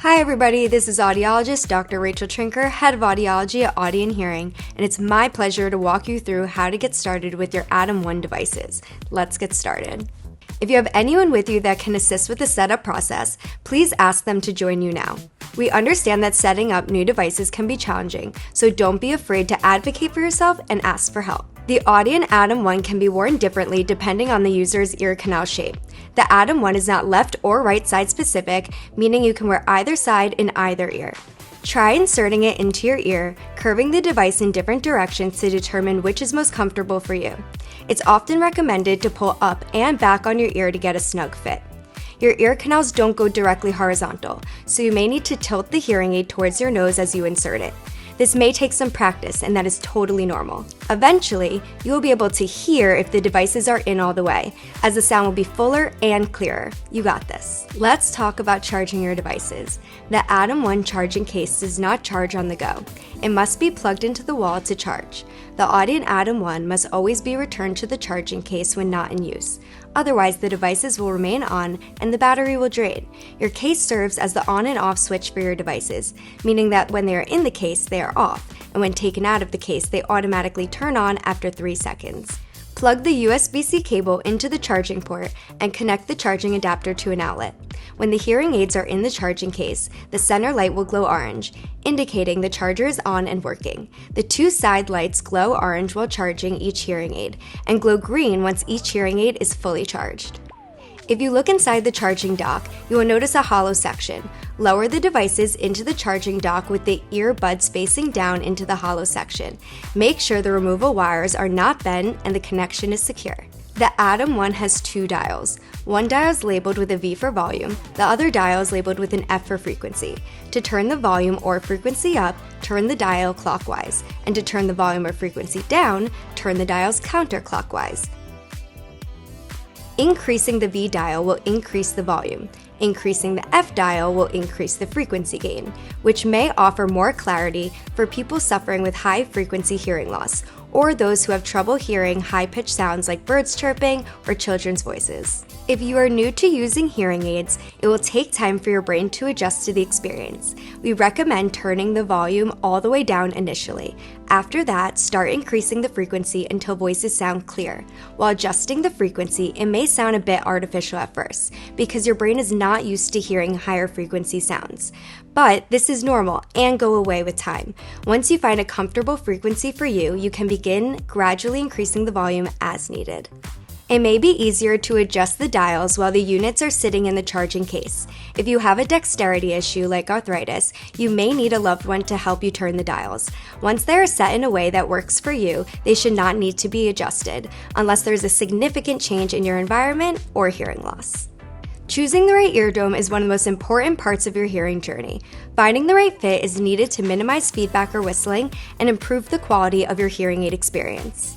Hi everybody, this is audiologist Dr. Rachel Trinker, head of audiology at Audien Hearing, and it's my pleasure to walk you through how to get started with your Atom 1 devices. Let's get started. If you have anyone with you that can assist with the setup process, please ask them to join you now. We understand that setting up new devices can be challenging, so don't be afraid to advocate for yourself and ask for help. The Audien Atom 1 can be worn differently depending on the user's ear canal shape. The Atom 1 is not left or right side specific, meaning you can wear either side in either ear. Try inserting it into your ear, curving the device in different directions to determine which is most comfortable for you. It's often recommended to pull up and back on your ear to get a snug fit. Your ear canals don't go directly horizontal, so you may need to tilt the hearing aid towards your nose as you insert it. This may take some practice, and that is totally normal. Eventually, you will be able to hear if the devices are in all the way, as the sound will be fuller and clearer. You got this. Let's talk about charging your devices. The Atom 1 charging case does not charge on the go. It must be plugged into the wall to charge. The Audien Atom 1 must always be returned to the charging case when not in use. Otherwise, the devices will remain on and the battery will drain. Your case serves as the on and off switch for your devices, meaning that when they are in the case, they are off, and when taken out of the case, they automatically turn on after 3 seconds. Plug the USB-C cable into the charging port and connect the charging adapter to an outlet. When the hearing aids are in the charging case, the center light will glow orange, indicating the charger is on and working. The two side lights glow orange while charging each hearing aid, and glow green once each hearing aid is fully charged. If you look inside the charging dock, you will notice a hollow section. Lower the devices into the charging dock with the earbuds facing down into the hollow section. Make sure the removal wires are not bent and the connection is secure. The Atom 1 has two dials. One dial is labeled with a V for volume, the other dial is labeled with an F for frequency. To turn the volume or frequency up, turn the dial clockwise, and to turn the volume or frequency down, turn the dials counterclockwise. Increasing the V dial will increase the volume. Increasing the F dial will increase the frequency gain, which may offer more clarity for people suffering with high-frequency hearing loss, or those who have trouble hearing high-pitched sounds like birds chirping or children's voices. If you are new to using hearing aids, it will take time for your brain to adjust to the experience. We recommend turning the volume all the way down initially. After that, start increasing the frequency until voices sound clear. While adjusting the frequency, it may sound a bit artificial at first, because your brain is not used to hearing higher frequency sounds. But this is normal and go away with time. Once you find a comfortable frequency for you, you can begin gradually increasing the volume as needed. It may be easier to adjust the dials while the units are sitting in the charging case. If you have a dexterity issue like arthritis, you may need a loved one to help you turn the dials. Once they are set in a way that works for you, they should not need to be adjusted, unless there is a significant change in your environment or hearing loss. Choosing the right eardome is one of the most important parts of your hearing journey. Finding the right fit is needed to minimize feedback or whistling and improve the quality of your hearing aid experience.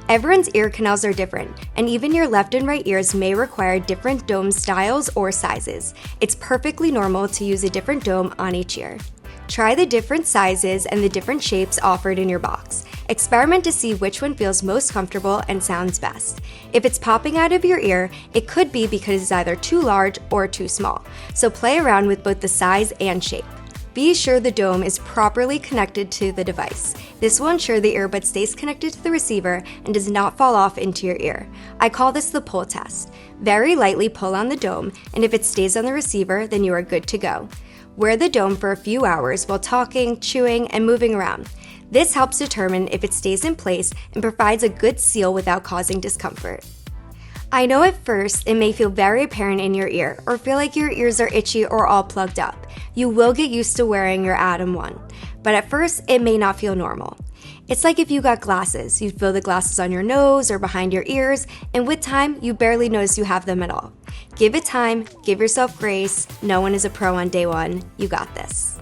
Everyone's ear canals are different, and even your left and right ears may require different dome styles or sizes. It's perfectly normal to use a different dome on each ear. Try the different sizes and the different shapes offered in your box. Experiment to see which one feels most comfortable and sounds best. If it's popping out of your ear, it could be because it's either too large or too small, so play around with both the size and shape. Be sure the dome is properly connected to the device. This will ensure the earbud stays connected to the receiver and does not fall off into your ear. I call this the pull test. Very lightly pull on the dome, and if it stays on the receiver, then you are good to go. Wear the dome for a few hours while talking, chewing, and moving around. This helps determine if it stays in place and provides a good seal without causing discomfort. I know at first it may feel very apparent in your ear or feel like your ears are itchy or all plugged up. You will get used to wearing your Atom 1, but at first it may not feel normal. It's like if you got glasses. You'd feel the glasses on your nose or behind your ears, and with time, you barely notice you have them at all. Give it time, give yourself grace. No one is a pro on day one. You got this.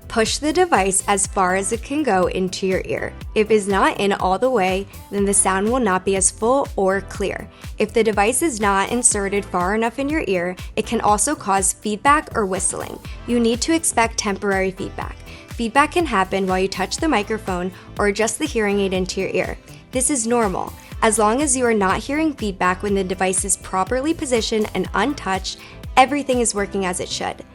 Push the device as far as it can go into your ear. If it's not in all the way, then the sound will not be as full or clear. If the device is not inserted far enough in your ear, it can also cause feedback or whistling. You need to expect temporary feedback. Feedback can happen while you touch the microphone or adjust the hearing aid into your ear. This is normal. As long as you are not hearing feedback when the device is properly positioned and untouched, everything is working as it should.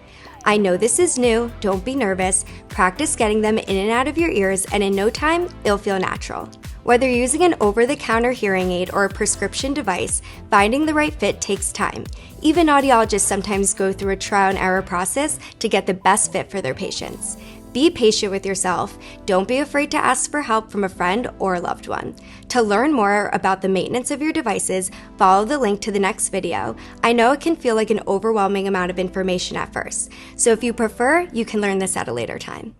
I know this is new, don't be nervous. Practice getting them in and out of your ears, and in no time, it'll feel natural. Whether you're using an over-the-counter hearing aid or a prescription device, finding the right fit takes time. Even audiologists sometimes go through a trial and error process to get the best fit for their patients. Be patient with yourself. Don't be afraid to ask for help from a friend or a loved one. To learn more about the maintenance of your devices, follow the link to the next video. I know it can feel like an overwhelming amount of information at first, so if you prefer, you can learn this at a later time.